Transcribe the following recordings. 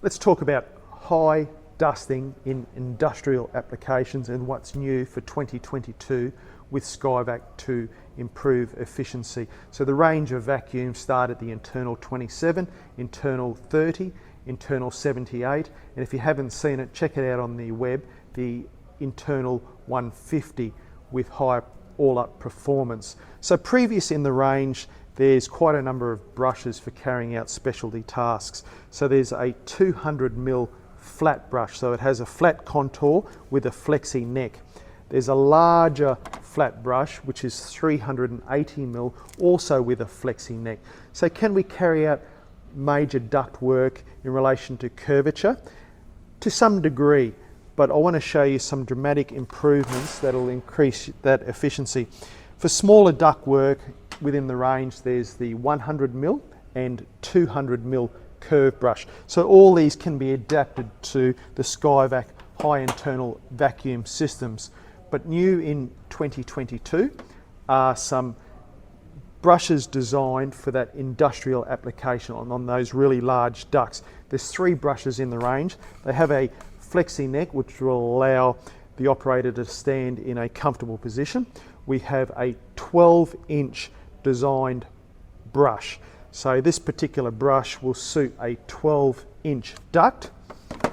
Let's talk about high dusting in industrial applications and what's new for 2022 with Skyvac to improve efficiency. So the range of vacuums start at the internal 27, internal 30, internal 78, and if you haven't seen it, check it out on the web, the internal 150 with high all-up performance. So previous in the range, there's quite a number of brushes for carrying out specialty tasks. So there's a 200mm flat brush, so it has a flat contour with a flexi neck. There's a larger flat brush which is 380mm, also with a flexi neck. So can we carry out major duct work in relation to curvature? To some degree, but I want to show you some dramatic improvements that will increase that efficiency. For smaller duct work within the range, there's the 100mm and 200mm curve brush. So all these can be adapted to the Skyvac high internal vacuum systems. But new in 2022 are some brushes designed for that industrial application on those really large ducts. There's 3 brushes in the range. They have a flexi neck which will allow the operator to stand in a comfortable position. We have a 12-inch designed brush. So this particular brush will suit a 12-inch duct.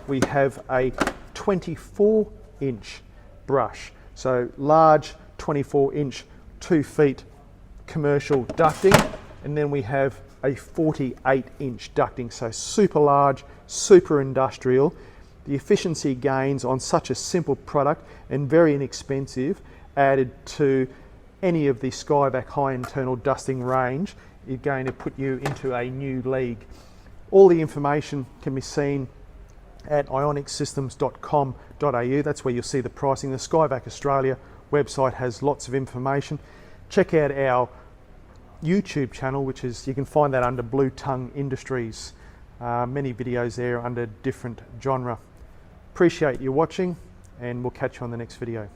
We have a 24-inch brush. So large 24-inch 2 feet commercial ducting, and then we have a 48-inch ducting, so super large, super industrial. The efficiency gains on such a simple product and very inexpensive added to any of the Skyvac high internal dusting range is going to put you into a new league. All the information can be seen at ionicsystems.com.au. That's where you'll see the pricing. The Skyvac Australia website has lots of information. Check out our YouTube channel, which is, you can find that under Blue Tongue Industries. Many videos there under different genre. Appreciate you watching, and we'll catch you on the next video.